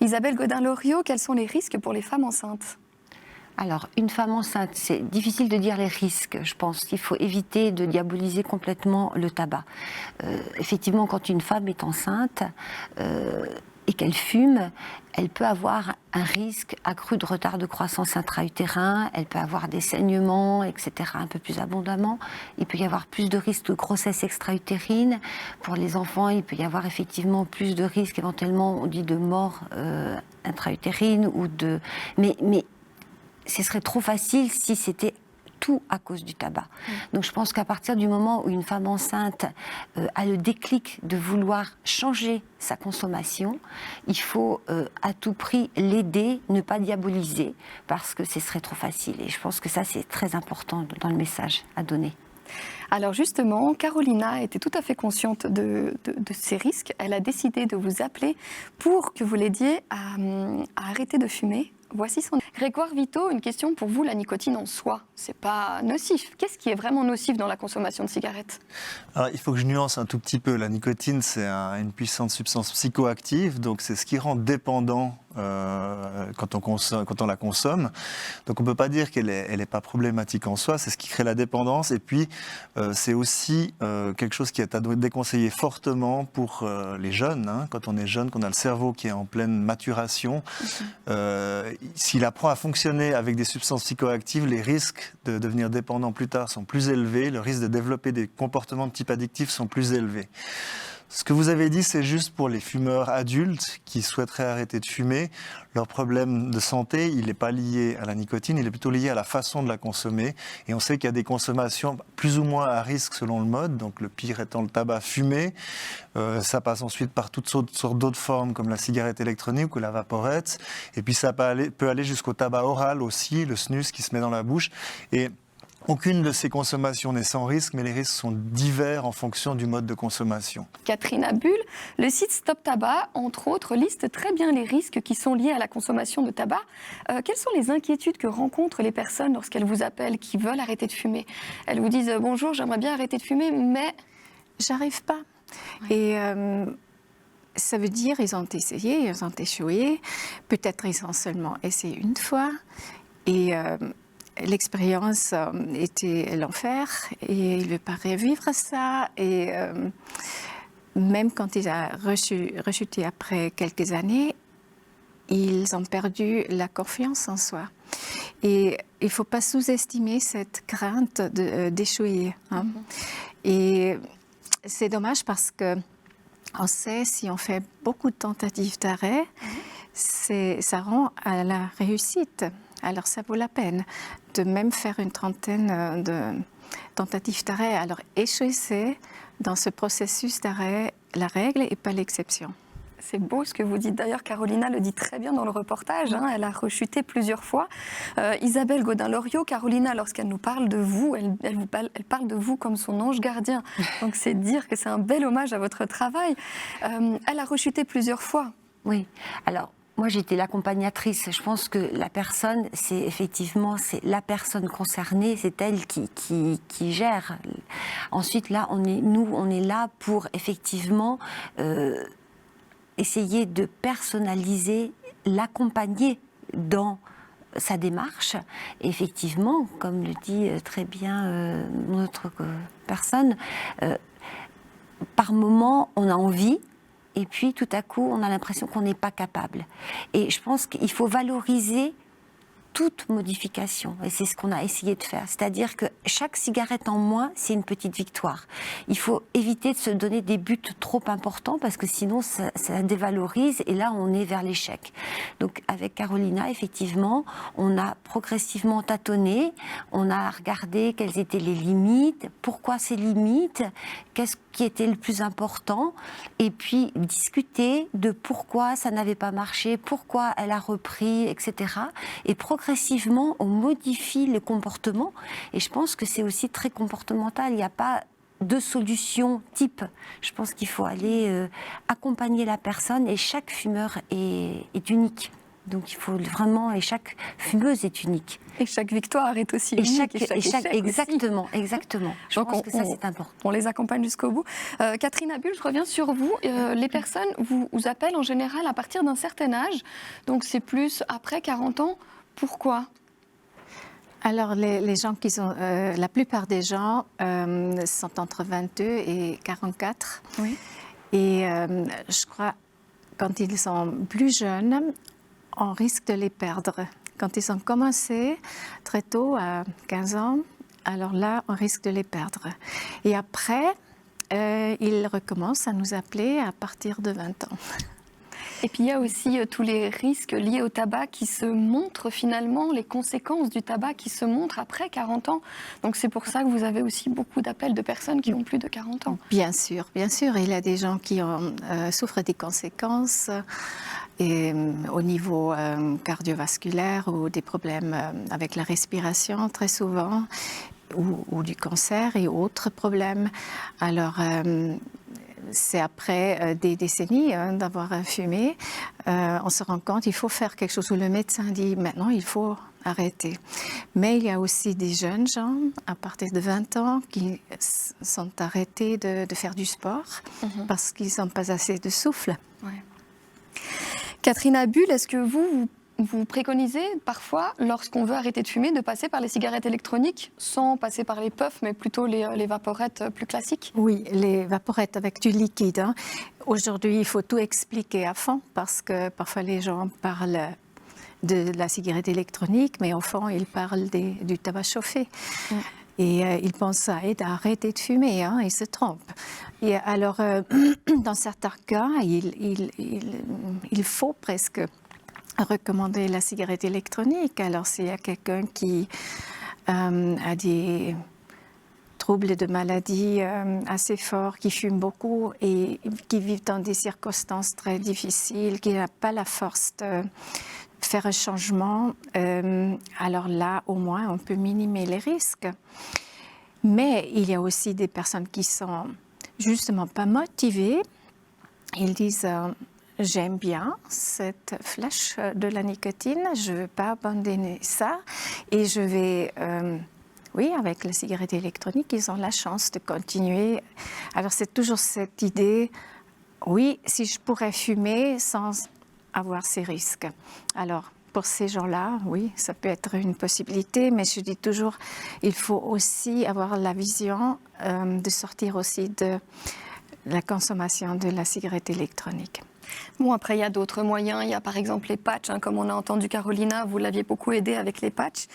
Isabelle Godin-Loriot, quels sont les risques pour les femmes enceintes? Alors, une femme enceinte, c'est difficile de dire les risques. Je pense qu'il faut éviter de diaboliser complètement le tabac. Effectivement, quand une femme est enceinte et qu'elle fume, elle peut avoir un risque accru de retard de croissance intra-utérin, elle peut avoir des saignements, etc., un peu plus abondamment. Il peut y avoir plus de risques de grossesse extra-utérine. Pour les enfants, il peut y avoir effectivement plus de risques, éventuellement, on dit de mort intra-utérine ou de... Mais ce serait trop facile si c'était tout à cause du tabac. Donc je pense qu'à partir du moment où une femme enceinte a le déclic de vouloir changer sa consommation, il faut à tout prix l'aider, ne pas diaboliser, parce que ce serait trop facile. Et je pense que ça, c'est très important dans le message à donner. Alors justement, Carolina était tout à fait consciente de ces risques. Elle a décidé de vous appeler pour que vous l'aidiez à arrêter de fumer. Voici son... Grégoire Vito, une question pour vous. La nicotine en soi, c'est pas nocif. Qu'est-ce qui est vraiment nocif dans la consommation de cigarettes? Alors, il faut que je nuance un tout petit peu. La nicotine, c'est une puissante substance psychoactive, donc c'est ce qui rend dépendant quand on la consomme. Donc on ne peut pas dire qu'elle est pas problématique en soi, c'est ce qui crée la dépendance. Et puis, c'est aussi quelque chose qui est à déconseiller fortement pour les jeunes. Hein. Quand on est jeune, qu'on a le cerveau qui est en pleine maturation, s'il apprend à fonctionner avec des substances psychoactives, les risques de devenir dépendant plus tard sont plus élevés, le risque de développer des comportements de type addictif sont plus élevés. Ce que vous avez dit, c'est juste pour les fumeurs adultes qui souhaiteraient arrêter de fumer. Leur problème de santé, il n'est pas lié à la nicotine, il est plutôt lié à la façon de la consommer. Et on sait qu'il y a des consommations plus ou moins à risque selon le mode, donc le pire étant le tabac fumé. Ça passe ensuite par toutes sortes d'autres formes, comme la cigarette électronique ou la vaporette. Et puis ça peut aller jusqu'au tabac oral aussi, le snus qui se met dans la bouche. Et aucune de ces consommations n'est sans risque, mais les risques sont divers en fonction du mode de consommation. Catherine Abul, le site Stop Tabac, entre autres, liste très bien les risques qui sont liés à la consommation de tabac. Quelles sont les inquiétudes que rencontrent les personnes lorsqu'elles vous appellent, qui veulent arrêter de fumer? Elles vous disent « Bonjour, j'aimerais bien arrêter de fumer, mais... » J'arrive pas. Ouais. Et ça veut dire ils ont essayé, ils ont échoué. Peut-être ils ont seulement essayé une fois. Et... l'expérience était l'enfer et il ne veut pas revivre ça. Et même quand il a rechuté après quelques années, ils ont perdu la confiance en soi. Et il ne faut pas sous-estimer cette crainte d'échouer. Hein. Et c'est dommage parce qu'on sait, si on fait beaucoup de tentatives d'arrêt, ça rend à la réussite. Alors ça vaut la peine de même faire une trentaine de tentatives d'arrêt. Alors échouer, c'est dans ce processus d'arrêt la règle et pas l'exception. C'est beau ce que vous dites. D'ailleurs, Carolina le dit très bien dans le reportage. Hein, elle a rechuté plusieurs fois. Isabelle Godin-Loriot, Carolina, lorsqu'elle nous parle de vous, elle parle de vous comme son ange gardien. Donc c'est dire que c'est un bel hommage à votre travail. Elle a rechuté plusieurs fois. Oui, alors... Moi, j'étais l'accompagnatrice. Je pense que la personne, c'est la personne concernée, c'est elle qui gère. Ensuite, là, on est là pour effectivement essayer de personnaliser, l'accompagner dans sa démarche. Et effectivement, comme le dit très bien notre personne, par moment, on a envie. Et puis, tout à coup, on a l'impression qu'on n'est pas capable. Et je pense qu'il faut valoriser toute modification. Et c'est ce qu'on a essayé de faire. C'est-à-dire que chaque cigarette en moins, c'est une petite victoire. Il faut éviter de se donner des buts trop importants parce que sinon, ça dévalorise et là, on est vers l'échec. Donc, avec Carolina, effectivement, on a progressivement tâtonné. On a regardé quelles étaient les limites, pourquoi ces limites, qu'est-ce qui était le plus important, et puis discuter de pourquoi ça n'avait pas marché, pourquoi elle a repris, etc. Et progressivement, on modifie le comportement, et je pense que c'est aussi très comportemental. Il n'y a pas de solution type. Je pense qu'il faut aller accompagner la personne, et chaque fumeur est unique. Donc il faut vraiment, et chaque fumeuse est unique. Et chaque victoire est aussi Et unique. chaque échec exactement, exactement. Je Donc pense que ça c'est important. On les accompagne jusqu'au bout. Catherine Abul, je reviens sur vous. Les personnes vous appellent en général à partir d'un certain âge, donc c'est plus après 40 ans. Pourquoi ? Alors, les gens qui sont, la plupart des gens sont entre 22 et 44. Oui. Et je crois, quand ils sont plus jeunes, on risque de les perdre. Quand ils ont commencé très tôt, à 15 ans, alors là, on risque de les perdre. Et après, ils recommencent à nous appeler à partir de 20 ans. Et puis il y a aussi tous les risques liés au tabac qui se montrent finalement, les conséquences du tabac qui se montrent après 40 ans. Donc c'est pour ça que vous avez aussi beaucoup d'appels de personnes qui ont plus de 40 ans. Bien sûr, bien sûr. Il y a des gens qui souffrent des conséquences au niveau cardiovasculaire ou des problèmes avec la respiration très souvent, ou du cancer et autres problèmes. Alors, c'est après des décennies d'avoir fumé, on se rend compte qu'il faut faire quelque chose, où le médecin dit maintenant il faut arrêter. Mais il y a aussi des jeunes gens, à partir de 20 ans, qui sont arrêtés de faire du sport parce qu'ils n'ont pas assez de souffle. Ouais. Catherine Abul, est-ce que vous préconisez parfois, lorsqu'on veut arrêter de fumer, de passer par les cigarettes électroniques, sans passer par les puffs, mais plutôt les vaporettes plus classiques ? Oui, les vaporettes avec du liquide. Aujourd'hui, il faut tout expliquer à fond, parce que parfois les gens parlent de la cigarette électronique, mais au fond, ils parlent du tabac chauffé. Et ils pensent que ça aide à arrêter de fumer, ils se trompent. Et alors, dans certains cas, il faut presque recommander la cigarette électronique. Alors, s'il y a quelqu'un qui a des troubles de maladie assez forts, qui fume beaucoup et qui vit dans des circonstances très difficiles, qui n'a pas la force de faire un changement, alors là, au moins, on peut minimiser les risques. Mais il y a aussi des personnes qui sont justement pas motivées. Ils disent j'aime bien cette flèche de la nicotine, je ne veux pas abandonner ça et je vais... oui, avec la cigarette électronique, ils ont la chance de continuer. Alors c'est toujours cette idée, oui, si je pourrais fumer sans avoir ces risques. Alors pour ces gens-là, oui, ça peut être une possibilité, mais je dis toujours, il faut aussi avoir la vision de sortir aussi de la consommation de la cigarette électronique. Bon, après, il y a d'autres moyens. Il y a par exemple les patchs, comme on a entendu Carolina, vous l'aviez beaucoup aidé avec les patchs.